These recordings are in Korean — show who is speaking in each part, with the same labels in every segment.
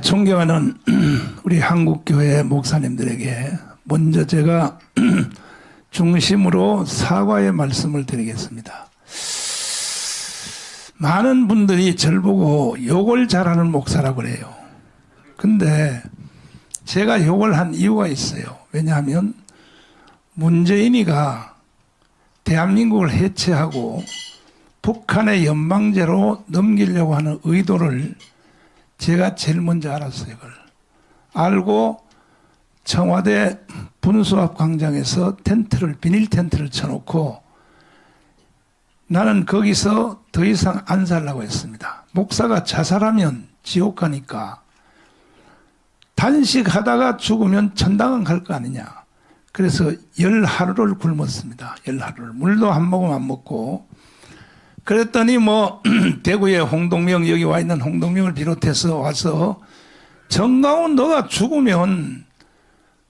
Speaker 1: 존경하는 우리 한국교회 목사님들에게 먼저 제가 중심으로 사과의 말씀을 드리겠습니다. 많은 분들이 저를 보고 욕을 잘하는 목사라고 그래요. 근데 제가 욕을 한 이유가 있어요. 왜냐하면 문재인이가 대한민국을 해체하고 북한의 연방제로 넘기려고 하는 의도를 제가 제일 먼저 알았어요. 그걸 알고 청와대 분수합 광장에서 비닐 텐트를 쳐놓고 나는 거기서 더 이상 안 살라고 했습니다. 목사가 자살하면 지옥 가니까 단식하다가 죽으면 천당은 갈 거 아니냐. 그래서 10하루를 굶었습니다. 10하루를. 물도 한 모금 안 먹고. 그랬더니 대구에 홍동명, 여기 와 있는 홍동명을 비롯해서 와서 정강훈 너가 죽으면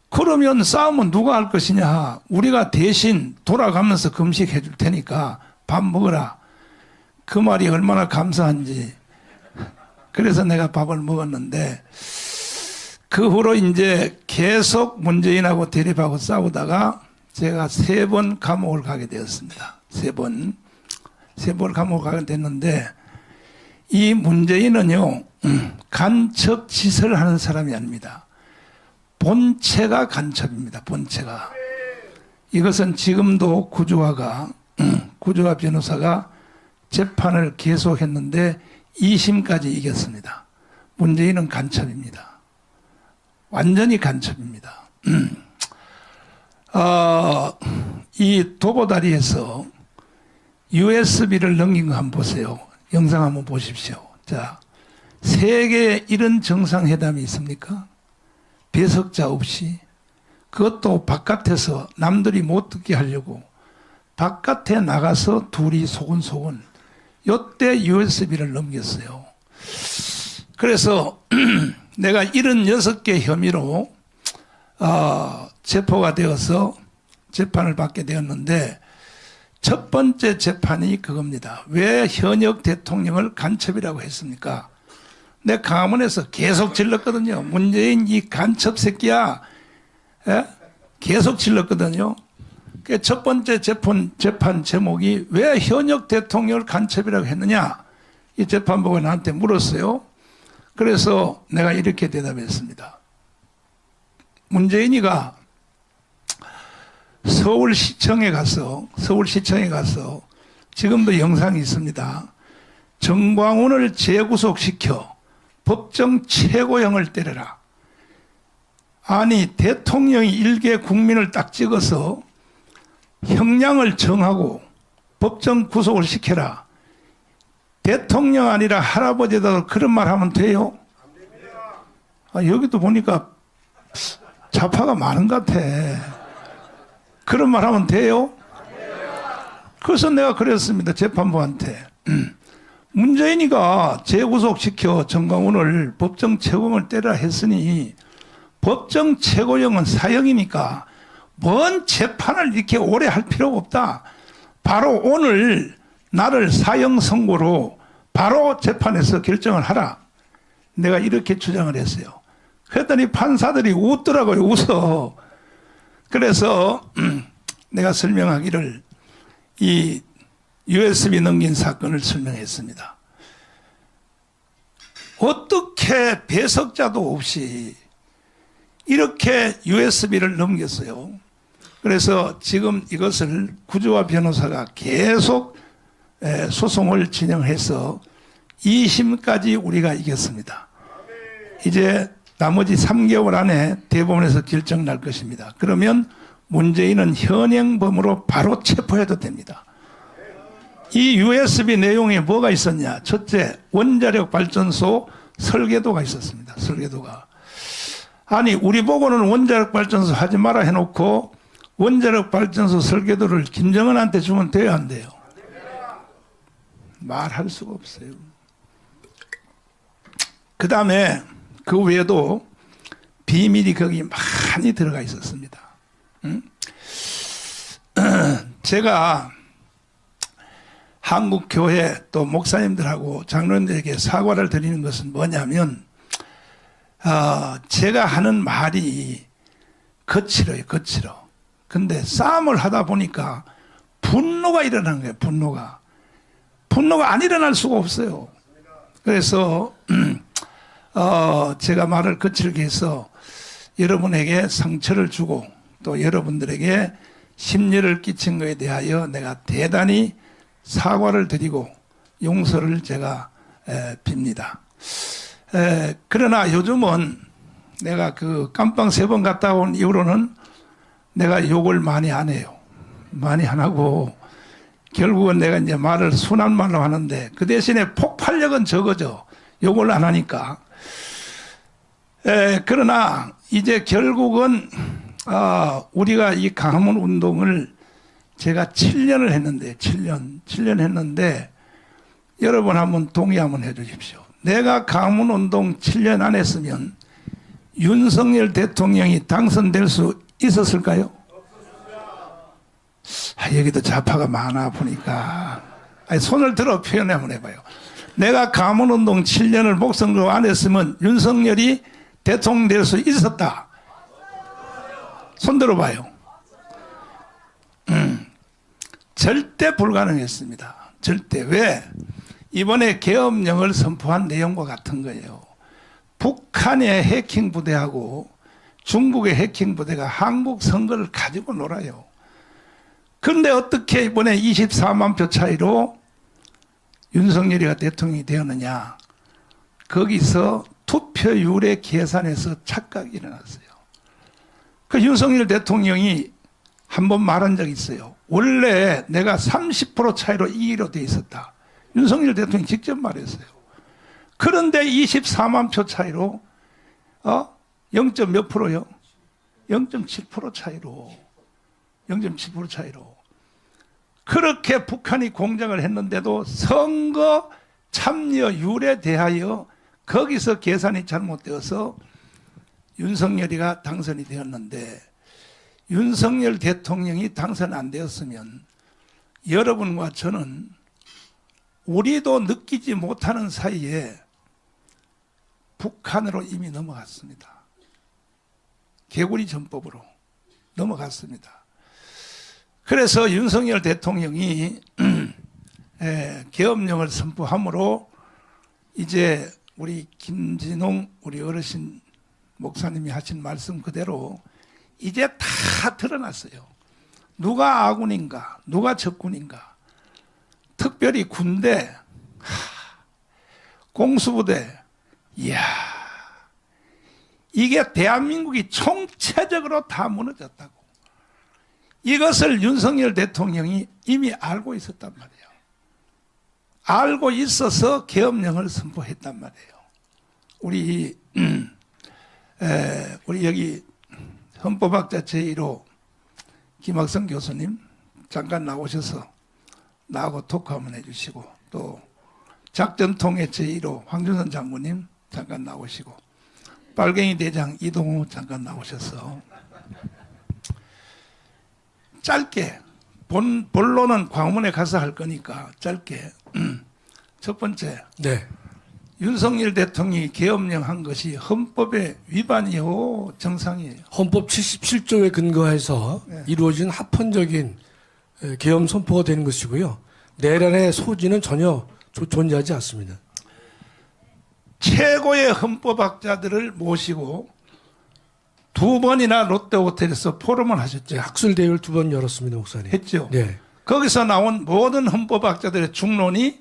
Speaker 1: 그러면 싸움은 누가 할 것이냐. 우리가 대신 돌아가면서 금식해 줄 테니까 밥 먹어라. 그 말이 얼마나 감사한지. 그래서 내가 밥을 먹었는데 그 후로 이제 계속 문재인하고 대립하고 싸우다가 제가 3번 감옥을 가게 되었습니다. 3번 감옥을 가게 됐는데 이 문재인은요 간첩 짓을 하는 사람이 아닙니다. 본체가 간첩입니다. 본체가. 이것은 지금도 구조화 변호사가 재판을 계속했는데 2심까지 이겼습니다. 문재인은 간첩입니다. 완전히 간첩입니다. 이 도보다리에서 USB를 넘긴 거 한번 보세요. 영상 한번 보십시오. 자, 세계에 이런 정상회담이 있습니까? 배석자 없이. 그것도 바깥에서 남들이 못 듣게 하려고 바깥에 나가서 둘이 소곤소곤. 요때 USB를 넘겼어요. 그래서 내가 76개 혐의로 체포가 되어서 재판을 받게 되었는데 첫 번째 재판이 그겁니다. 왜 현역 대통령을 간첩이라고 했습니까? 내가 강화문에서 계속 질렀거든요. 문재인 이 간첩 새끼야. 예? 계속 질렀거든요. 첫 번째 재판 제목이 왜 현역 대통령을 간첩이라고 했느냐. 이 재판부가 나한테 물었어요. 그래서 내가 이렇게 대답했습니다. 문재인이가 서울시청에 가서 지금도 영상이 있습니다. 정광훈을 재구속시켜 법정 최고형을 때려라. 아니 대통령이 일개 국민을 딱 찍어서 형량을 정하고 법정 구속을 시켜라. 대통령 아니라 할아버지도 그런 말 하면 돼요? 여기도 보니까 좌파가 많은 것 같아. 그런 말 하면 돼요? 그래서 내가 그랬습니다. 재판부한테. 문재인이가 재구속시켜 정광훈을 법정 최고형을 때려라 했으니 법정 최고형은 사형이니까 뭔 재판을 이렇게 오래 할 필요가 없다. 바로 오늘 나를 사형 선고로 바로 재판에서 결정을 하라. 내가 이렇게 주장을 했어요. 그랬더니 판사들이 웃더라고요. 웃어. 그래서 내가 설명하기를 이 USB 넘긴 사건을 설명했습니다. 어떻게 배석자도 없이 이렇게 USB를 넘겼어요. 그래서 지금 이것을 구조화 변호사가 계속 소송을 진행해서 2심까지 우리가 이겼습니다. 이제 나머지 3개월 안에 대법원에서 결정 날 것입니다. 그러면 문재인은 현행범으로 바로 체포해도 됩니다. 이 USB 내용에 뭐가 있었냐? 첫째, 원자력 발전소 설계도가 있었습니다. 설계도가. 아니 우리 보고는 원자력 발전소 하지 마라 해놓고 원자력 발전소 설계도를 김정은한테 주면 돼요, 안 돼요? 말할 수가 없어요. 그 다음에 그 외에도 비밀이 거기 많이 들어가 있었습니다. 제가 한국교회 또 목사님들하고 장로님들에게 사과를 드리는 것은 뭐냐면 제가 하는 말이 거칠어요, 거칠어. 근데 싸움을 하다 보니까 분노가 일어나는 거예요, 분노가. 분노가 안 일어날 수가 없어요. 그래서 제가 말을 거칠게 해서 여러분에게 상처를 주고 또 여러분들에게 심려를 끼친 것에 대하여 내가 대단히 사과를 드리고 용서를 제가 빕니다. 그러나 요즘은 내가 그 깜빵 3번 갔다 온 이후로는 내가 욕을 많이 안 해요. 많이 안 하고 결국은 내가 이제 말을 순한 말로 하는데 그 대신에 폭발력은 적어져. 욕을 안 하니까. 그러나 이제 결국은 우리가 이 강화문 운동을 제가 7년을 했는데 7년 했는데 여러분 한번 동의 한번 해 주십시오. 내가 강화문 운동 7년 안 했으면 윤석열 대통령이 당선될 수 있었을까요? 여기도 좌파가 많아 보니까 손을 들어 표현 한번 해봐요. 내가 강화문 운동 7년을 목숨으로 안 했으면 윤석열이 대통령 될 수 있었다. 손 들어봐요. 절대 불가능했습니다. 절대. 왜? 이번에 계엄령을 선포한 내용과 같은 거예요. 북한의 해킹 부대하고 중국의 해킹 부대가 한국 선거를 가지고 놀아요. 그런데 어떻게 이번에 24만 표 차이로 윤석열이가 대통령이 되었느냐. 거기서 투표율의 계산에서 착각이 일어났어요. 그 윤석열 대통령이 한번 말한 적이 있어요. 원래 내가 30% 차이로 이기로 돼 있었다. 윤석열 대통령이 직접 말했어요. 그런데 24만 표 차이로 0. 몇 프로요? 0.7% 차이로 0.7% 차이로 그렇게 북한이 공작을 했는데도 선거 참여율에 대하여 거기서 계산이 잘못되어서 윤석열이가 당선이 되었는데 윤석열 대통령이 당선 안 되었으면 여러분과 저는 우리도 느끼지 못하는 사이에 북한으로 이미 넘어갔습니다. 개구리 전법으로 넘어갔습니다. 그래서 윤석열 대통령이 계엄령을 선포함으로 이제 우리 김진웅 우리 어르신 목사님이 하신 말씀 그대로 이제 다 드러났어요. 누가 아군인가 누가 적군인가. 특별히 군대 공수부대 이야 이게 대한민국이 총체적으로 다 무너졌다고. 이것을 윤석열 대통령이 이미 알고 있었단 말이에요. 알고 있어서 계엄령을 선포했단 말이에요. 우리 여기 헌법학자 제1호 김학성 교수님 잠깐 나오셔서 나하고 토크 한번 해주시고 또 작전통해 제1호 황준선 장군님 잠깐 나오시고 빨갱이 대장 이동우 잠깐 나오셔서 짧게 본론은 광화문에 가서 할 거니까 짧게 첫 번째
Speaker 2: 네.
Speaker 1: 윤석열 대통령이 계엄령 한 것이 헌법의 위반이요 정상이에요.
Speaker 2: 헌법 77조에 근거해서
Speaker 1: 네.
Speaker 2: 이루어진 합헌적인 계엄 선포가 되는 것이고요. 내란의 소지는 전혀 존재하지 않습니다.
Speaker 1: 최고의 헌법학자들을 모시고 2번이나 롯데호텔에서 포럼을 하셨죠.
Speaker 2: 네, 학술대회를 2번 열었습니다, 목사님.
Speaker 1: 했죠.
Speaker 2: 네.
Speaker 1: 거기서 나온 모든 헌법학자들의 중론이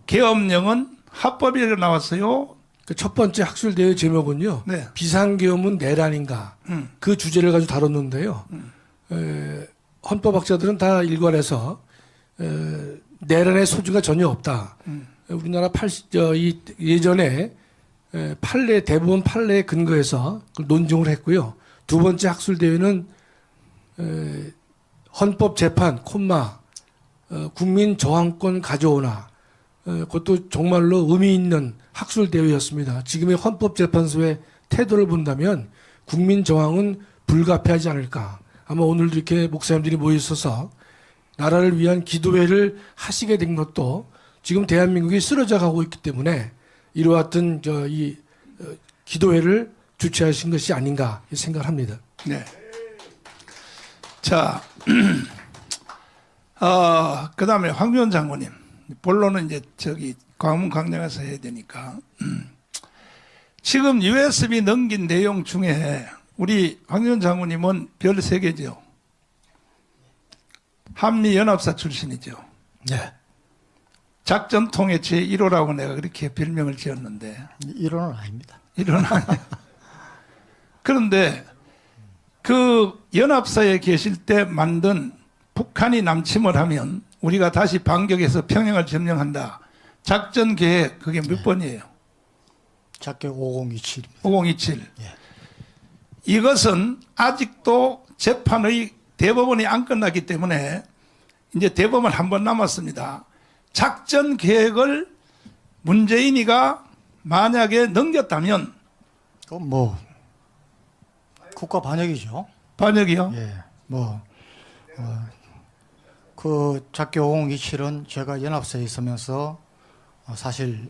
Speaker 1: 계엄령은 합법이라고 나왔어요.
Speaker 2: 그 첫 번째 학술대회 제목은요.
Speaker 1: 네.
Speaker 2: 비상계엄은 내란인가. 그 주제를 가지고 다뤘는데요. 헌법학자들은 다 일관해서 내란의 소지가 전혀 없다. 우리나라 예전에 대법원 판례에 근거해서 논증을 했고요. 두 번째 학술대회는 헌법재판, 국민 저항권 가져오나 그것도 정말로 의미 있는 학술대회였습니다. 지금의 헌법재판소의 태도를 본다면 국민 저항은 불가피하지 않을까. 아마 오늘도 이렇게 목사님들이 모여있어서 나라를 위한 기도회를 하시게 된 것도 지금 대한민국이 쓰러져 가고 있기 때문에 이러한 기도회를 주최하신 것이 아닌가 생각을 합니다.
Speaker 1: 네. 자, 그 다음에 황교안 장관님. 본론은 이제 저기 광화문 광장에서 해야 되니까. 지금 USB 넘긴 내용 중에 우리 황교안 장관님은 별 3개죠. 한미연합사 출신이죠.
Speaker 2: 네.
Speaker 1: 작전통의 제1호라고 내가 그렇게 별명을 지었는데.
Speaker 3: 1호는 아닙니다.
Speaker 1: 1호는 아니에요. 그런데 그 연합사에 계실 때 만든 북한이 남침을 하면 우리가 다시 반격해서 평양을 점령한다. 작전 계획 그게 몇 번이에요?
Speaker 3: 작게 5027입니다.
Speaker 1: 5027.
Speaker 3: 예.
Speaker 1: 이것은 아직도 재판의 대법원이 안 끝났기 때문에 이제 대법원 한 번 남았습니다. 작전 계획을 문재인이가 만약에 넘겼다면
Speaker 3: 그건 뭐 국가 반역이죠.
Speaker 1: 반역이요?
Speaker 3: 예. 그 작게 5027은 제가 연합사에 있으면서 사실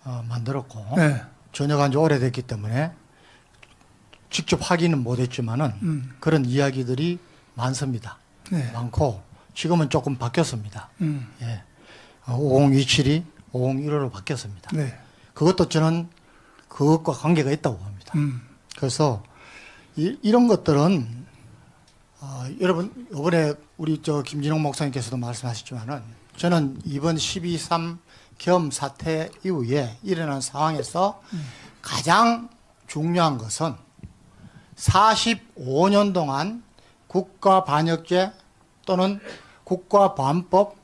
Speaker 3: 만들었고
Speaker 1: 네.
Speaker 3: 전역한 지 오래됐기 때문에 직접 확인은 못했지만은 그런 이야기들이 많습니다.
Speaker 1: 네.
Speaker 3: 많고 지금은 조금 바뀌었습니다. 예. 5027이 5015로 바뀌었습니다.
Speaker 1: 네.
Speaker 3: 그것도 저는 그것과 관계가 있다고 봅니다. 그래서 이런 것들은 여러분 이번에 우리 저 김진홍 목사님께서도 말씀하셨지만은 저는 이번 12.3 겸 사태 이후에 일어난 상황에서 가장 중요한 것은 45년 동안 국가반역죄 또는 국가보안법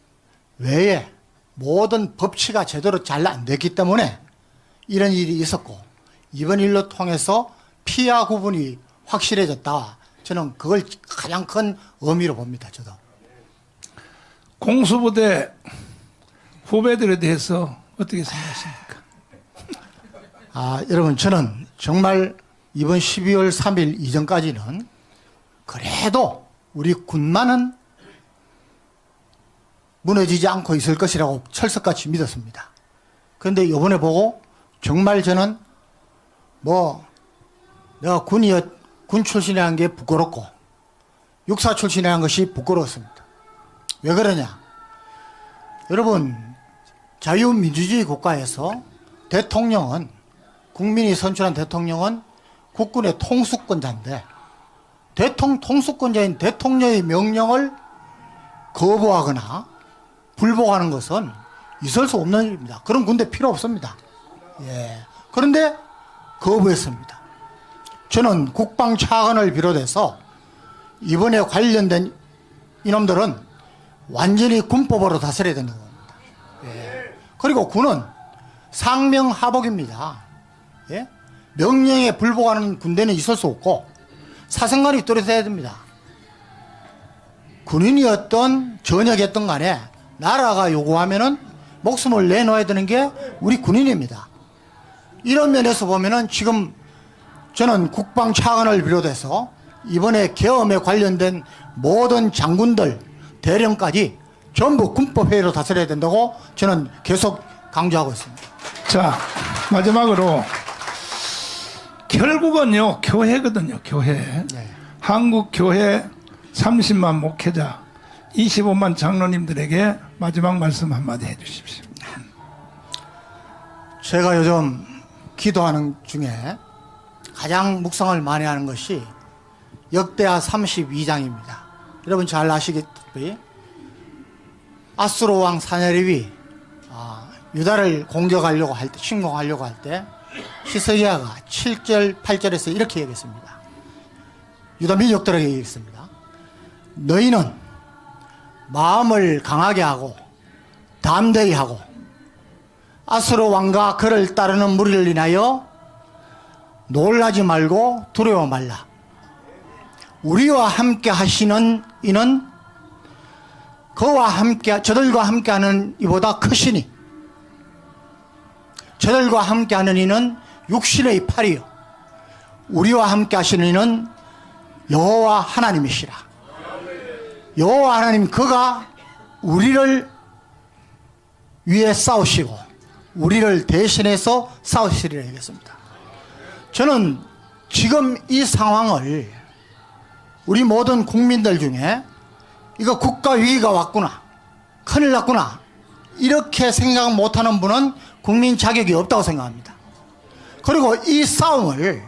Speaker 3: 외에 모든 법치가 제대로 잘 안 됐기 때문에 이런 일이 있었고 이번 일로 통해서 피하 구분이 확실해졌다. 저는 그걸 가장 큰 의미로 봅니다. 저도.
Speaker 1: 공수부대 후배들에 대해서 어떻게 생각하십니까?
Speaker 3: 여러분 저는 정말 이번 12월 3일 이전까지는 그래도 우리 군만은 무너지지 않고 있을 것이라고 철석같이 믿었습니다. 그런데 이번에 보고 정말 저는 내가 군 출신이라는 게 부끄럽고 육사 출신이라는 것이 부끄러웠습니다. 왜 그러냐? 여러분 자유민주주의 국가에서 대통령은 국민이 선출한 대통령은 국군의 통수권자인데 통수권자인 대통령의 명령을 거부하거나 불복하는 것은 있을 수 없는 일입니다. 그런 군대 필요 없습니다. 예. 그런데 거부했습니다. 저는 국방차관을 비롯해서 이번에 관련된 이놈들은 완전히 군법으로 다스려야 된다고 봅니다. 예. 그리고 군은 상명하복입니다. 예? 명령에 불복하는 군대는 있을 수 없고 사생활이 뚜렷해야 됩니다. 군인이었던 전역이었던 간에 나라가 요구하면은 목숨을 내놓아야 되는 게 우리 군인입니다. 이런 면에서 보면은 지금 저는 국방차관을 비롯해서 이번에 계엄에 관련된 모든 장군들 대령까지 전부 군법회의로 다스려야 된다고 저는 계속 강조하고 있습니다.
Speaker 1: 자, 마지막으로 결국은요 교회거든요. 교회.
Speaker 3: 네.
Speaker 1: 한국교회 30만 목회자 25만 장로님들에게 마지막 말씀 한마디 해주십시오.
Speaker 3: 제가 요즘 기도하는 중에 가장 묵상을 많이 하는 것이 역대하 32장입니다. 여러분 잘 아시겠다시피 아수르 왕 사냐립이 유다를 공격하려고 할 때, 침공하려고 할 때 히스기야가 7절, 8절에서 이렇게 얘기했습니다. 유다 민족들에게 얘기했습니다. 너희는 마음을 강하게 하고 담대히 하고 아수르 왕과 그를 따르는 무리를 인하여 놀라지 말고 두려워 말라. 우리와 함께 하시는 이는 저들과 함께 하는 이보다 크시니 저들과 함께 하는 이는 육신의 팔이요 우리와 함께 하시는 이는 여호와 하나님이시라. 여호와 하나님 그가 우리를 위해 싸우시고 우리를 대신해서 싸우시리라 하겠습니다. 저는 지금 이 상황을 우리 모든 국민들 중에 이거 국가 위기가 왔구나, 큰일 났구나, 이렇게 생각 못하는 분은 국민 자격이 없다고 생각합니다. 그리고 이 싸움을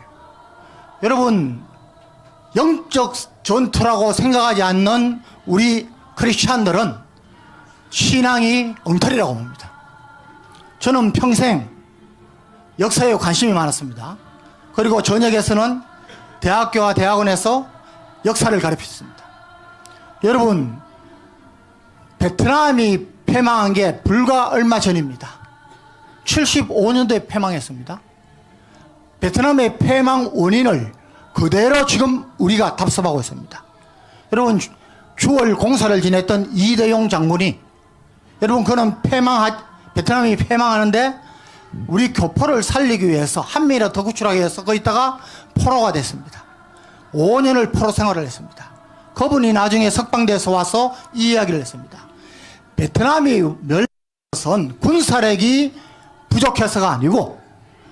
Speaker 3: 여러분 영적 전투라고 생각하지 않는 우리 크리스찬들은 신앙이 엉터리라고 봅니다. 저는 평생 역사에 관심이 많았습니다. 그리고 전역에서는 대학교와 대학원에서 역사를 가르쳤습니다. 여러분, 베트남이 패망한 게 불과 얼마 전입니다. 75년도에 패망했습니다. 베트남의 패망 원인을 그대로 지금 우리가 답습하고 있습니다. 여러분, 주월 공사를 지냈던 이대용 장군이, 여러분, 그는 베트남이 패망하는데 우리 교포를 살리기 위해서 한미를 더 구출하기 위해서 거 있다가 포로가 됐습니다. 5년을 포로 생활을 했습니다. 그분이 나중에 석방돼서 와서 이 이야기를 했습니다. 베트남이 멸망한 것은 군사력이 부족해서가 아니고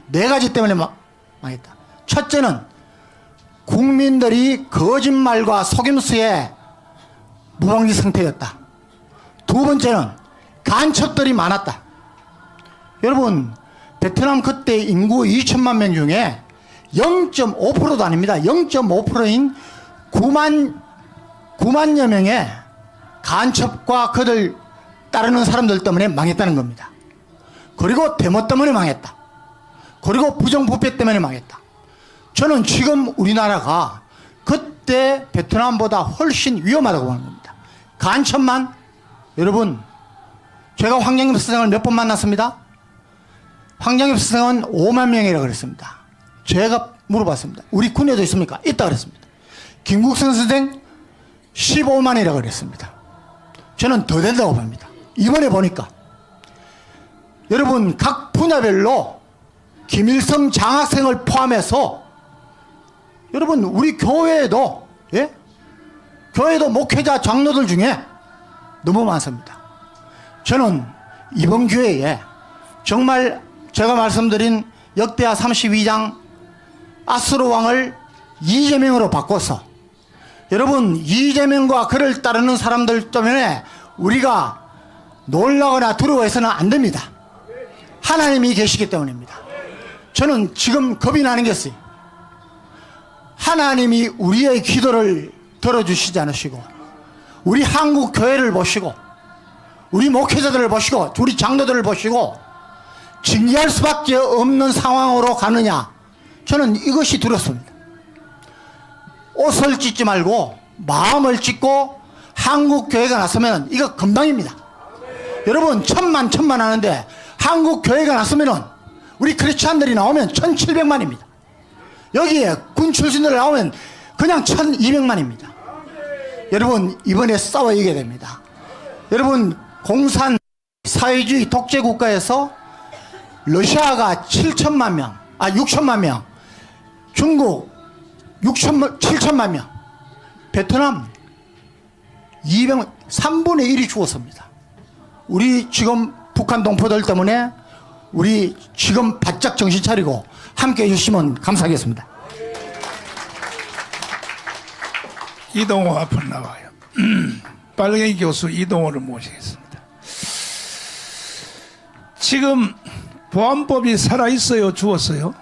Speaker 3: 네 가지 때문에 망했다. 첫째는 국민들이 거짓말과 속임수에 무방비 상태였다. 두 번째는 간첩들이 많았다. 여러분, 베트남 그때 인구 2천만 명 중에 0.5%도 아닙니다. 0.5%인 9만여 명의 간첩과 그들 따르는 사람들 때문에 망했다는 겁니다. 그리고 데모 때문에 망했다. 그리고 부정부패 때문에 망했다. 저는 지금 우리나라가 그때 베트남보다 훨씬 위험하다고 보는 겁니다. 간첩만, 여러분, 제가 황정엽 선생을 몇 번 만났습니다. 황정엽 선생은 5만 명이라고 그랬습니다. 제가 물어봤습니다. 우리 군에도 있습니까? 있다 그랬습니다. 김국선 선생 15만이라고 그랬습니다. 저는 더 된다고 봅니다. 이번에 보니까 여러분, 각 분야별로 김일성 장학생을 포함해서 여러분, 우리 교회에도, 예? 교회도 목회자 장로들 중에 너무 많습니다. 저는 이번 기회에 정말 제가 말씀드린 역대하 32장 아스로 왕을 이재명으로 바꿔서, 여러분, 이재명과 그를 따르는 사람들 때문에 우리가 놀라거나 두려워해서는 안 됩니다. 하나님이 계시기 때문입니다. 저는 지금 겁이 나는 게 있어요. 하나님이 우리의 기도를 들어주시지 않으시고, 우리 한국 교회를 보시고, 우리 목회자들을 보시고, 우리 장로들을 보시고 징계할 수밖에 없는 상황으로 가느냐, 저는 이것이 두렵습니다. 옷을 찢지 말고 마음을 찢고 한국 교회가 나서면 이거 금방입니다. 여러분, 천만 하는데 한국 교회가 나서면은 우리 크리스찬들이 나오면 1700만입니다. 여기에 군 출신들 나오면 그냥 1200만입니다. 여러분, 이번에 싸워 이겨야 됩니다. 여러분, 공산 사회주의 독재 국가에서 러시아가 6천만 명, 중국 7천만 명, 베트남 3분의 1이 죽었습니다. 우리 지금 북한 동포들 때문에 우리 지금 바짝 정신 차리고 함께 해주시면 감사하겠습니다.
Speaker 1: 이동호 앞으로 나와요. 빨갱이 교수 이동호를 모시겠습니다. 지금 보안법이 살아있어요? 죽었어요?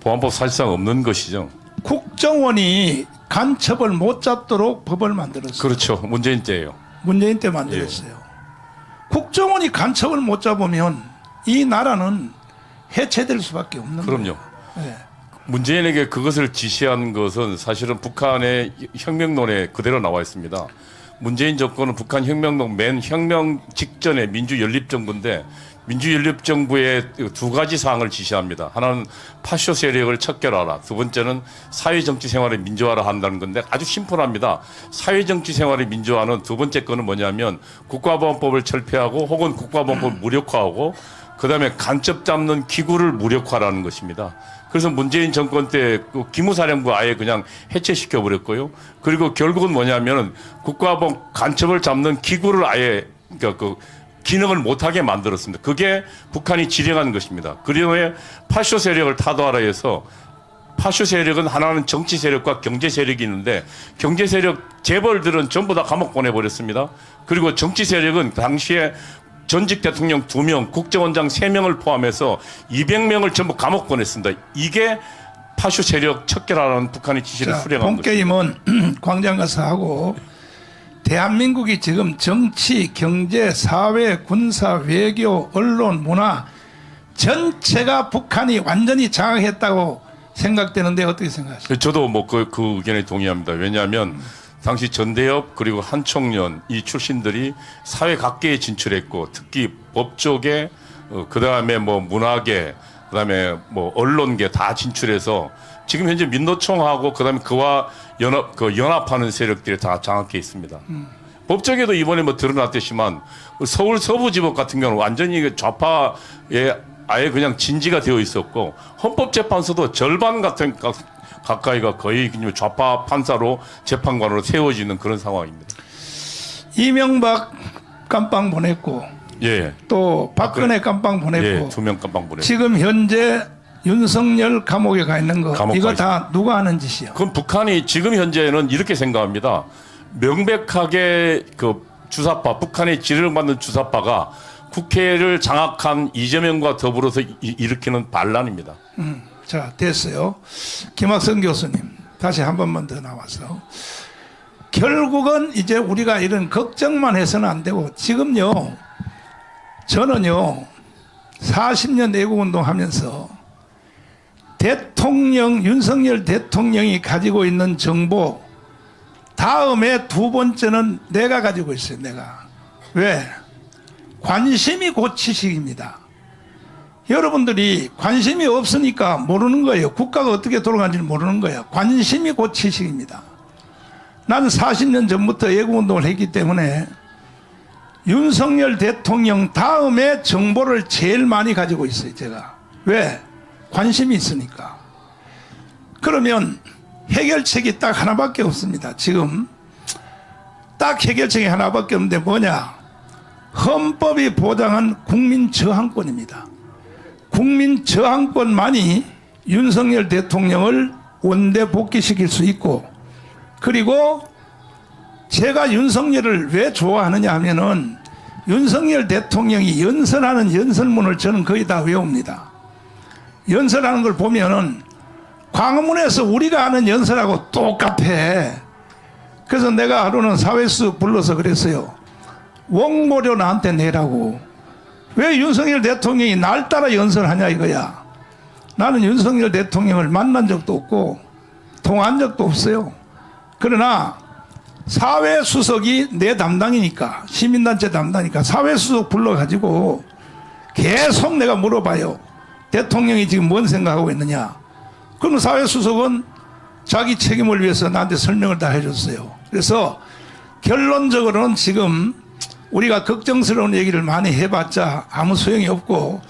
Speaker 4: 보안법 사실상 없는 것이죠.
Speaker 1: 국정원이 간첩을 못 잡도록 법을 만들었어요.
Speaker 4: 그렇죠. 문재인 때예요.
Speaker 1: 문재인 때 만들었어요. 국정원이 간첩을 못 잡으면 이 나라는 해체될 수밖에 없는 거예요.
Speaker 4: 그럼요.
Speaker 1: 네.
Speaker 4: 문재인에게 그것을 지시한 것은 사실은 북한의 혁명론에 그대로 나와 있습니다. 문재인 정권은 북한 혁명론 맨 혁명 직전에 민주연립정부인데, 민주연립정부의 두 가지 사항을 지시합니다. 하나는 파쇼 세력을 척결하라. 두 번째는 사회정치생활의 민주화를 한다는 건데 아주 심플합니다. 사회정치생활의 민주화는 두 번째 거는 뭐냐면 국가보안법을 철폐하고 혹은 국가보안법을 무력화하고 그다음에 간첩 잡는 기구를 무력화라는 것입니다. 그래서 문재인 정권 때 그 기무사령부 아예 그냥 해체시켜 버렸고요. 그리고 결국은 뭐냐면은 국가보안 간첩을 잡는 기구를 아예, 그러니까 그 기능을 못하게 만들었습니다. 그게 북한이 지령한 것입니다. 그리고 파쇼 세력을 타도하라 해서 파쇼 세력은 하나는 정치 세력과 경제 세력이 있는데 경제 세력 재벌들은 전부 다 감옥 보내버렸습니다. 그리고 정치 세력은 당시에 전직 대통령 2명, 국정원장 3명을 포함해서 200명을 전부 감옥 보냈습니다. 이게 파쇼 세력 척결하라는 북한의 지시를 수령한
Speaker 1: 본 게임은 광장 가서 하고 대한민국이 지금 정치, 경제, 사회, 군사, 외교, 언론, 문화 전체가 북한이 완전히 장악했다고 생각되는데 어떻게 생각하십니까?
Speaker 4: 저도 뭐 그 의견에 동의합니다. 왜냐하면 당시 전대협 그리고 한총련 이 출신들이 사회 각계에 진출했고 특히 법조계 그다음에 뭐 문화계 그다음에 뭐 언론계 다 진출해서 지금 현재 민노총하고 그다음에 그와 연합하는 세력들이 다 장악해 있습니다. 법조계도 이번에 뭐 드러났듯이만 서울 서부지법 같은 경우는 완전히 좌파에 아예 그냥 진지가 되어 있었고 헌법재판소도 절반 같은 가까이가 거의 좌파 판사로 재판관으로 세워지는 그런 상황입니다.
Speaker 1: 이명박 깜빵 보냈고
Speaker 4: 예.
Speaker 1: 또 박근혜 깜빵 보냈고
Speaker 4: 예, 2명 깜빵 보냈고
Speaker 1: 지금 현재 윤석열 감옥에 가 있는 거 이거 다 누가 하는 짓이요?
Speaker 4: 그럼 북한이 지금 현재는 이렇게 생각합니다. 명백하게 그 주사파 북한의 지령받는 주사파가 국회를 장악한 이재명과 더불어서 일으키는 반란입니다.
Speaker 1: 자, 됐어요. 김학성 교수님, 다시 한 번만 더 나와서. 결국은 이제 우리가 이런 걱정만 해서는 안 되고, 지금요, 저는요, 40년 애국운동 하면서 윤석열 대통령이 가지고 있는 정보, 다음에 두 번째는 내가 가지고 있어요, 내가. 왜? 관심이 곧 지식입니다. 여러분들이 관심이 없으니까 모르는 거예요. 국가가 어떻게 돌아가는지 모르는 거예요. 관심이 곧 지식입니다. 나는 40년 전부터 애국운동을 했기 때문에 윤석열 대통령 다음에 정보를 제일 많이 가지고 있어요. 제가. 왜? 관심이 있으니까. 그러면 해결책이 딱 하나밖에 없습니다. 지금 딱 해결책이 하나밖에 없는데 뭐냐? 헌법이 보장한 국민 저항권입니다. 국민 저항권만이 윤석열 대통령을 원대 복귀시킬 수 있고, 그리고 제가 윤석열을 왜 좋아하느냐 하면은 윤석열 대통령이 연설하는 연설문을 저는 거의 다 외웁니다. 연설하는 걸 보면은 광화문에서 우리가 하는 연설하고 똑같아. 그래서 내가 하루는 사회수 불러서 그랬어요. 원고료 나한테 내라고. 왜 윤석열 대통령이 날 따라 연설하냐 이거야. 나는 윤석열 대통령을 만난 적도 없고 통화한 적도 없어요. 그러나 사회수석이 내 담당이니까, 시민단체 담당이니까 사회수석 불러가지고 계속 내가 물어봐요. 대통령이 지금 뭔 생각하고 있느냐. 그럼 사회수석은 자기 책임을 위해서 나한테 설명을 다 해줬어요. 그래서 결론적으로는 지금 우리가 걱정스러운 얘기를 많이 해봤자 아무 소용이 없고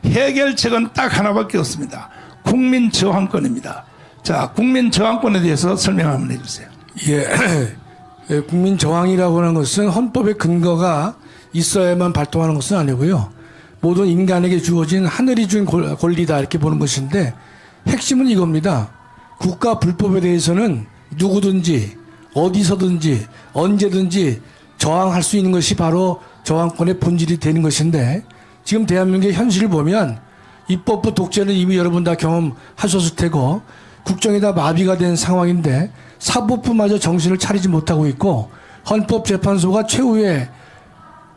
Speaker 1: 해결책은 딱 하나밖에 없습니다. 국민 저항권입니다. 자, 국민 저항권에 대해서 설명 한번 해주세요.
Speaker 2: 예, 국민 저항이라고 하는 것은 헌법의 근거가 있어야만 발동하는 것은 아니고요. 모든 인간에게 주어진 하늘이 준 권리다 이렇게 보는 것인데 핵심은 이겁니다. 국가 불법에 대해서는 누구든지 어디서든지 언제든지 저항할 수 있는 것이 바로 저항권의 본질이 되는 것인데 지금 대한민국의 현실을 보면 입법부 독재는 이미 여러분 다 경험하셨을 테고 국정이 다 마비가 된 상황인데 사법부마저 정신을 차리지 못하고 있고 헌법재판소가 최후의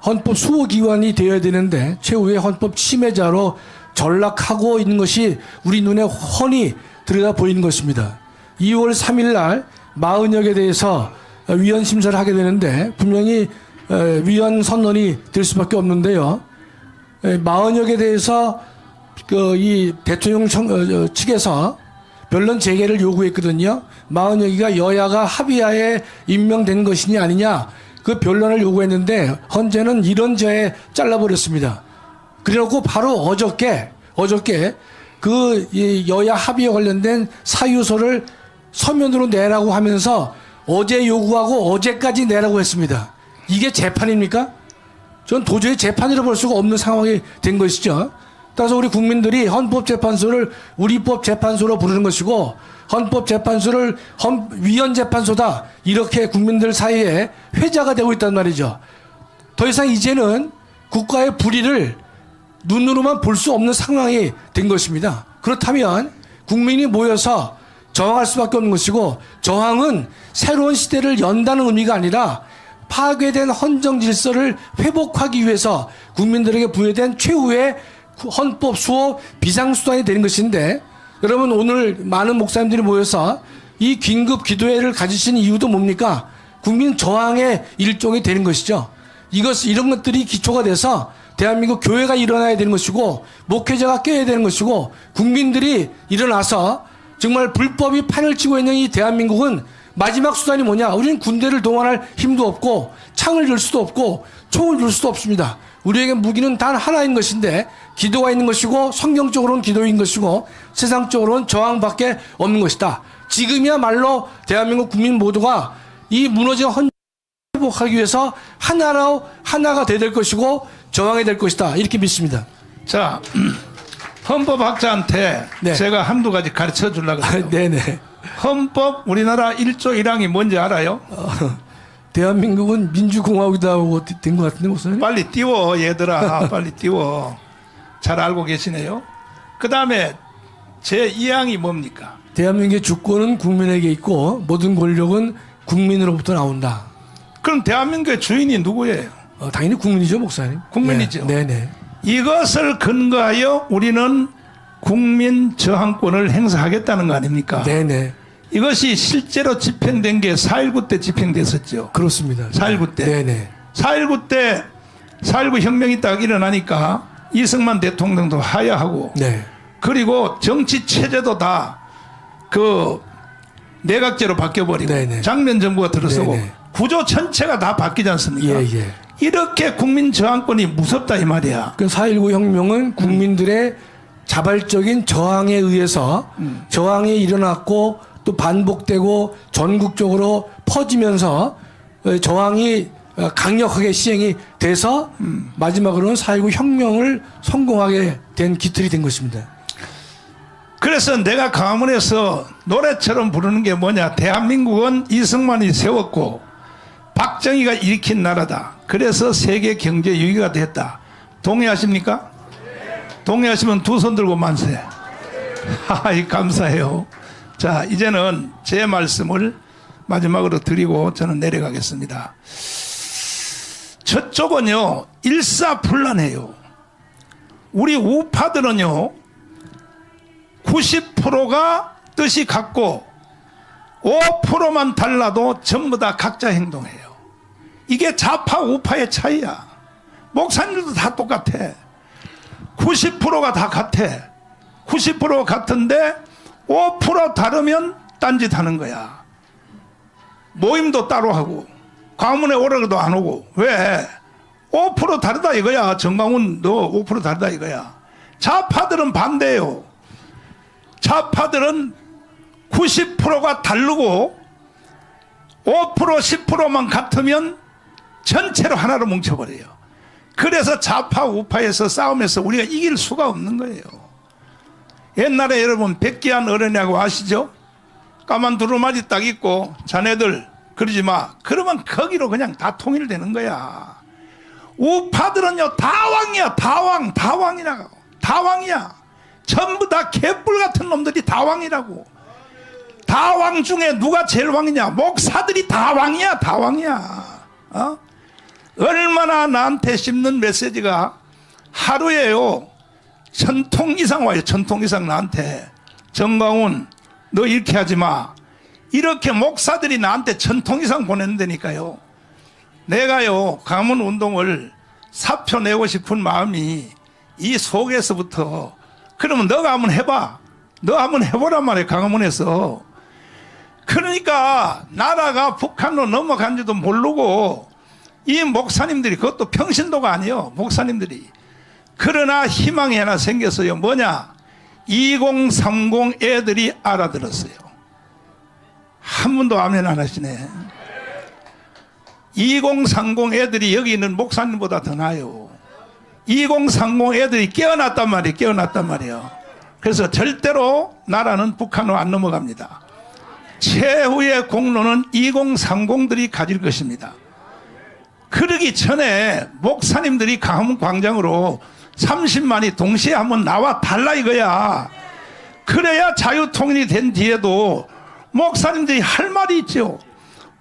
Speaker 2: 헌법 수호기관이 되어야 되는데 최후의 헌법 침해자로 전락하고 있는 것이 우리 눈에 훤히 들여다 보이는 것입니다. 2월 3일 날 40여에 대해서 위헌 심사를 하게 되는데 분명히 위헌 선언이 될 수밖에 없는데요. 40여에 대해서 이 대통령 측에서 변론 재개를 요구했거든요. 40여기가 여야가 합의하에 임명된 것이냐 아니냐 그 변론을 요구했는데 헌재는 이런저에 잘라버렸습니다. 그래놓고 바로 어저께 그 여야 합의에 관련된 사유서를 서면으로 내라고 하면서 어제 요구하고 어제까지 내라고 했습니다. 이게 재판입니까? 전 도저히 재판이라 볼 수가 없는 상황이 된 것이죠. 따라서 우리 국민들이 헌법재판소를 우리법재판소로 부르는 것이고 헌법재판소를 위헌재판소다 이렇게 국민들 사이에 회자가 되고 있단 말이죠. 더 이상 이제는 국가의 불의를 눈으로만 볼 수 없는 상황이 된 것입니다. 그렇다면 국민이 모여서 저항할 수밖에 없는 것이고 저항은 새로운 시대를 연다는 의미가 아니라 파괴된 헌정 질서를 회복하기 위해서 국민들에게 부여된 최후의 헌법 수호 비상수단이 되는 것인데 여러분 오늘 많은 목사님들이 모여서 이 긴급 기도회를 가지신 이유도 뭡니까? 국민 저항의 일종이 되는 것이죠. 이런 것들이 기초가 돼서 대한민국 교회가 일어나야 되는 것이고 목회자가 깨어야 되는 것이고 국민들이 일어나서 정말 불법이 판을 치고 있는 이 대한민국은 마지막 수단이 뭐냐? 우리는 군대를 동원할 힘도 없고 창을 열 수도 없고 총을 열 수도 없습니다. 우리에게 무기는 단 하나인 것인데 기도가 있는 것이고 성경적으로는 기도인 것이고 세상적으로는 저항밖에 없는 것이다. 지금이야말로 대한민국 국민 모두가 이 무너진 헌정을 회복하기 위해서 하나가 돼야 될 것이고 저항해야 될 것이다. 이렇게 믿습니다.
Speaker 1: 자, 헌법학자한테
Speaker 2: 네.
Speaker 1: 제가 한두 가지 가르쳐 주려고 해요.
Speaker 2: 네네.
Speaker 1: 헌법 우리나라 1조 1항이 뭔지 알아요?
Speaker 2: 대한민국은 민주공화국이라고 된 것 같은데 목사님?
Speaker 1: 빨리 띄워 얘들아. 빨리 띄워. 잘 알고 계시네요. 그 다음에 제2항이 뭡니까?
Speaker 2: 대한민국의 주권은 국민에게 있고 모든 권력은 국민으로부터 나온다.
Speaker 1: 그럼 대한민국의 주인이 누구예요?
Speaker 2: 당연히 국민이죠, 목사님.
Speaker 1: 국민이죠.
Speaker 2: 네네.
Speaker 1: 이것을 근거하여 우리는 국민 저항권을 행사하겠다는 거 아닙니까?
Speaker 2: 네네.
Speaker 1: 이것이 실제로 집행된 게 4.19 때 집행됐었죠.
Speaker 2: 그렇습니다.
Speaker 1: 4.19 때.
Speaker 2: 네네.
Speaker 1: 4.19 때 4.19 혁명이 딱 일어나니까 이승만 대통령도 하야하고
Speaker 2: 네.
Speaker 1: 그리고 정치 체제도 다 그 내각제로 바뀌어버리고
Speaker 2: 네네.
Speaker 1: 장면 정부가 들어서고
Speaker 2: 네네.
Speaker 1: 구조 전체가 다 바뀌지 않습니까?
Speaker 2: 예.
Speaker 1: 이렇게 국민 저항권이 무섭다 이 말이야.
Speaker 2: 그 4.19 혁명은 국민들의 자발적인 저항에 의해서 저항이 일어났고 또 반복되고 전국적으로 퍼지면서 저항이 강력하게 시행이 돼서 마지막으로는 4.19 혁명을 성공하게 된 기틀이 된 것입니다.
Speaker 1: 그래서 내가 강화문에서 노래처럼 부르는 게 뭐냐. 대한민국은 이승만이 세웠고 박정희가 일으킨 나라다. 그래서 세계 경제 6위가 됐다. 동의하십니까? 동의하시면 두 손 들고 만세. 하이 감사해요. 자, 이제는 제 말씀을 마지막으로 드리고 저는 내려가겠습니다. 저쪽은요 일사불란해요. 우리 우파들은요 90%가 뜻이 같고 5%만 달라도 전부 다 각자 행동해요. 이게 좌파 우파의 차이야. 목사님들도 다 똑같아. 90%가 다 같아. 90% 같은데 5% 다르면 딴짓하는 거야. 모임도 따로 하고 광문에 오라고도 안 오고. 왜? 5% 다르다 이거야. 정광훈 너 5% 다르다 이거야. 좌파들은 반대예요. 좌파들은 90%가 다르고 5% 10%만 같으면 전체로 하나로 뭉쳐버려요. 그래서 좌파 우파에서 싸움에서 우리가 이길 수가 없는 거예요. 옛날에 여러분 백기한 어른이라고 아시죠? 까만 두루마리 딱 있고 자네들 그러지 마. 그러면 거기로 그냥 다 통일되는 거야. 우파들은요 다왕이야. 다왕이라고. 다왕이야. 전부 다 개뿔 같은 놈들이 다왕이라고. 다왕 중에 누가 제일 왕이냐? 목사들이 다왕이야. 얼마나 나한테 씹는 메시지가 하루에요 1000통 이상 와요. 1000통 이상 나한테. 정광훈 너 이렇게 하지 마. 이렇게 목사들이 나한테 1000통 이상 보낸다니까요. 내가요 강원 운동을 사표 내고 싶은 마음이 이 속에서부터. 그러면 너가 한번 해봐. 너 한번 해보란 말이야. 강화문에서. 그러니까 나라가 북한으로 넘어간지도 모르고 이 목사님들이 그것도 평신도가 아니에요. 목사님들이. 그러나 희망이 하나 생겼어요. 뭐냐? 2030 애들이 알아들었어요. 한 분도 아멘 안 하시네. 2030 애들이 여기 있는 목사님보다 더 나아요. 2030 애들이 깨어났단 말이에요. 깨어났단 말이에요. 그래서 절대로 나라는 북한으로 안 넘어갑니다. 최후의 공로는 2030들이 가질 것입니다. 그러기 전에 목사님들이 강화문 광장으로 30만이 동시에 한번 나와 달라 이거야. 그래야 자유통일이 된 뒤에도 목사님들이 할 말이 있죠.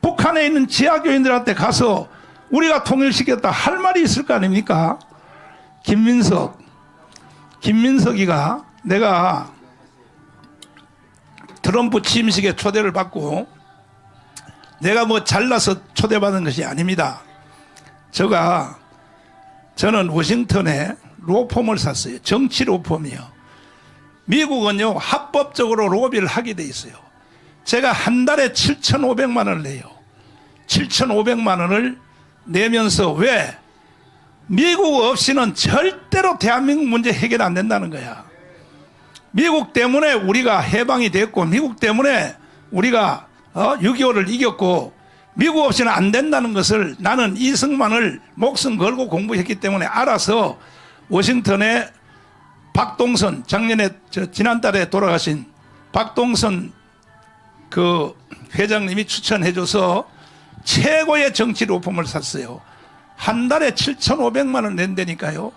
Speaker 1: 북한에 있는 지하교인들한테 가서 우리가 통일시켰다 할 말이 있을 거 아닙니까? 김민석이가 내가 트럼프 취임식에 초대를 받고 내가 뭐 잘나서 초대받은 것이 아닙니다. 저는 워싱턴에 로펌을 샀어요. 정치 로펌이요. 미국은요 합법적으로 로비를 하게 돼 있어요. 제가 한 달에 7,500만 원을 내요. 7,500만 원을 내면서 왜? 미국 없이는 절대로 대한민국 문제 해결 안 된다는 거야. 미국 때문에 우리가 해방이 됐고 미국 때문에 우리가 6.25를 이겼고 미국 없이는 안 된다는 것을 나는 이승만을 목숨 걸고 공부했기 때문에 알아서 워싱턴에 박동선 지난달에 돌아가신 박동선 그 회장님이 추천해줘서 최고의 정치 로펌을 샀어요. 한 달에 7,500만 원 낸다니까요.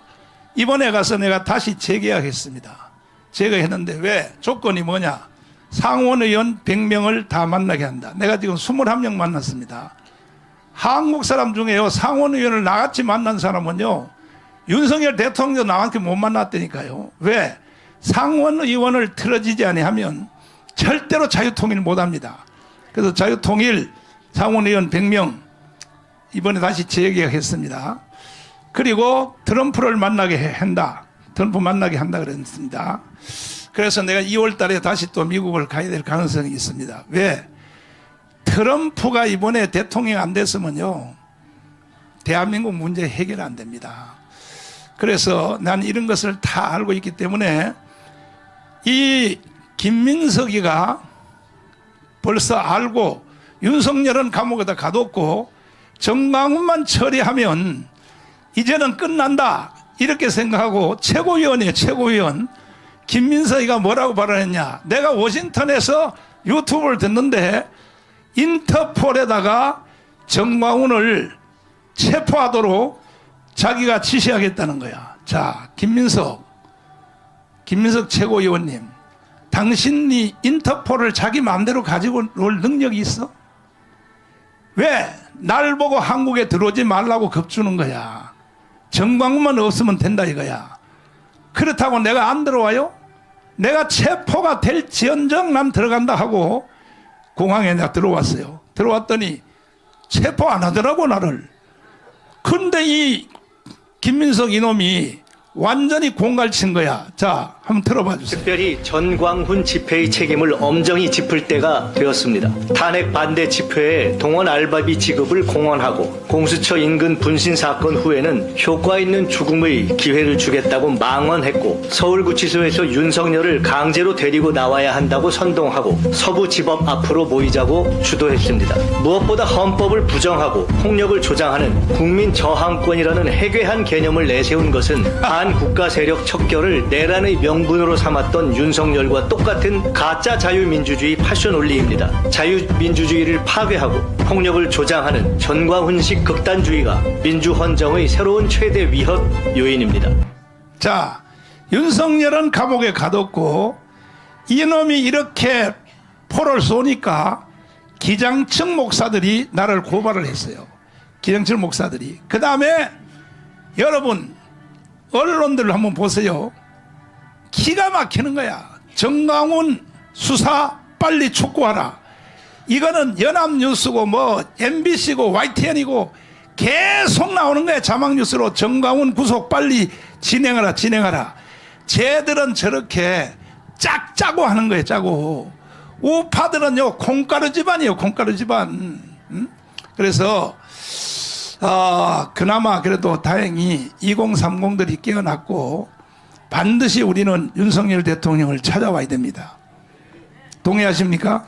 Speaker 1: 이번에 가서 내가 다시 재계약했습니다. 재계약했는데 왜? 조건이 뭐냐? 상원의원 100명을 다 만나게 한다. 내가 지금 21명 만났습니다. 한국 사람 중에요 상원의원을 나같이 만난 사람은요 윤석열 대통령도 나한테 못 만났다니까요. 왜? 상원의원을 틀어지지 아니하면 절대로 자유통일 못합니다. 그래서 자유통일 상원의원 100명 이번에 다시 재계약했습니다. 그리고 트럼프를 만나게 한다. 트럼프 만나게 한다 그랬습니다. 그래서 내가 2월 달에 다시 또 미국을 가야 될 가능성이 있습니다. 왜? 트럼프가 이번에 대통령 안 됐으면요 대한민국 문제 해결 안 됩니다. 그래서 난 이런 것을 다 알고 있기 때문에 이 김민석이가 벌써 알고 윤석열은 감옥에다 가뒀고 정광훈만 처리하면 이제는 끝난다 이렇게 생각하고 최고위원이에요. 최고위원 김민석이가 뭐라고 발언했냐. 내가 워싱턴에서 유튜브를 듣는데 인터폴에다가 정광훈을 체포하도록 자기가 지시하겠다는 거야. 자, 김민석 최고위원님, 당신이 인터폴을 자기 마음대로 가지고 놀 능력이 있어? 왜? 날 보고 한국에 들어오지 말라고 겁주는 거야. 정광훈만 없으면 된다 이거야. 그렇다고 내가 안 들어와요? 내가 체포가 될지언정 난 들어간다 하고 공항에 내가 들어왔어요. 들어왔더니 체포 안 하더라고 나를. 근데 이 김민석 이놈이 완전히 공갈친 거야. 자, 한번 들어봐 주세요.
Speaker 5: 특별히 전광훈 집회의 책임을 엄정히 짚을 때가 되었습니다. 탄핵 반대 집회에 동원 알바비 지급을 공언하고 공수처 인근 분신 사건 후에는 효과 있는 죽음의 기회를 주겠다고 망언했고 서울구치소에서 윤석열을 강제로 데리고 나와야 한다고 선동하고 서부지법 앞으로 모이자고 주도했습니다. 무엇보다 헌법을 부정하고 폭력을 조장하는 국민 저항권이라는 해괴한 개념을 내세운 것은 국가 세력 척결을 내란의 명분으로 삼았던 윤석열과 똑같은 가짜 자유민주주의 패션올리입니다. 자유민주주의를 파괴하고 폭력을 조장하는 전광훈식 극단주의가 민주헌정의 새로운 최대 위협 요인입니다.
Speaker 1: 자, 윤석열은 감옥에 가뒀고 이놈이 이렇게 포를 쏘니까 기장층 목사들이 나를 고발을 했어요. 기장층 목사들이. 그 다음에 여러분 언론들을 한번 보세요. 기가 막히는 거야. 정광훈 수사 빨리 촉구하라. 이거는 연합뉴스고 뭐 MBC고 YTN이고 계속 나오는 거야. 자막뉴스로 정광훈 구속 빨리 진행하라. 쟤들은 저렇게 짜고 하는 거예요. 짜고. 우파들은요 콩가루 집안이에요. 콩가루 집안. 그래서 그나마 그래도 다행히 2030들이 깨어났고 반드시 우리는 윤석열 대통령을 찾아와야 됩니다. 동의하십니까?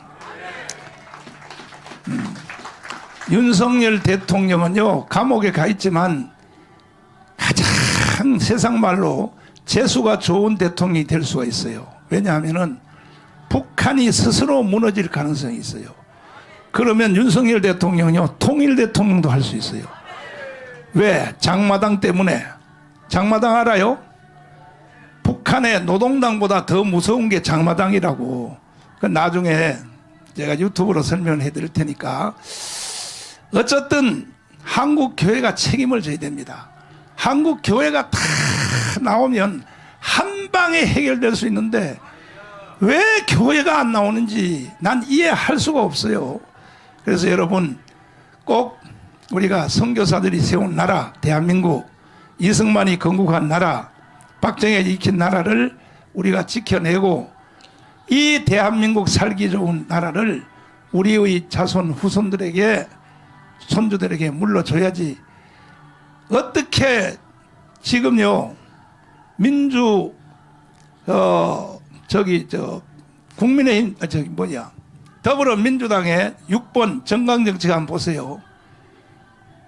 Speaker 1: 윤석열 대통령은요, 감옥에 가 있지만 가장 세상 말로 재수가 좋은 대통령이 될 수가 있어요. 왜냐하면은 북한이 스스로 무너질 가능성이 있어요. 그러면 윤석열 대통령은요, 통일 대통령도 할 수 있어요. 왜? 장마당 때문에. 장마당 알아요? 북한의 노동당보다 더 무서운 게 장마당이라고. 그 나중에 제가 유튜브로 설명을 해드릴 테니까. 어쨌든 한국 교회가 책임을 져야 됩니다. 한국 교회가 다 나오면 한 방에 해결될 수 있는데 왜 교회가 안 나오는지 난 이해할 수가 없어요. 그래서 여러분 꼭 우리가 선교사들이 세운 나라 대한민국, 이승만이 건국한 나라, 박정희가 일으킨 나라를 우리가 지켜내고 이 대한민국 살기 좋은 나라를 우리의 자손 후손들에게, 손주들에게 물려줘야지. 어떻게 지금요 민주 국민의힘 더불어민주당의 6번 정강정책 한번 보세요.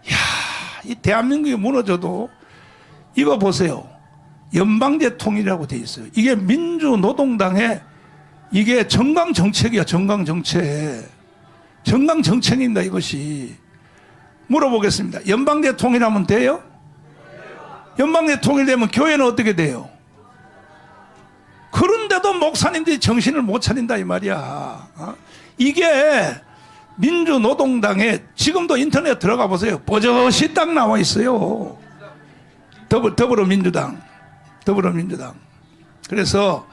Speaker 1: 이야, 이 대한민국이 무너져도 이거 보세요. 연방제 통일이라고 돼 있어요. 이게 민주노동당의 이게 정강정책이야. 정강정책. 정강정책입니다. 이것이. 물어보겠습니다. 연방제 통일하면 돼요? 연방제 통일되면 교회는 어떻게 돼요? 그런데도 목사님들이 정신을 못 차린다 이 말이야. 이게 민주노동당에 지금도 인터넷 들어가 보세요. 버젓이 딱 나와 있어요. 더불어민주당. 그래서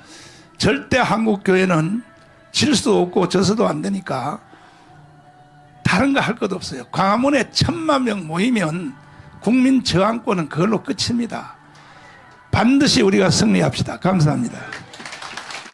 Speaker 1: 절대 한국교회는 질 수도 없고 져서도 안 되니까 다른 거 할 것 없어요. 광화문에 1000만 명 모이면 국민 저항권은 그걸로 끝입니다. 반드시 우리가 승리합시다. 감사합니다.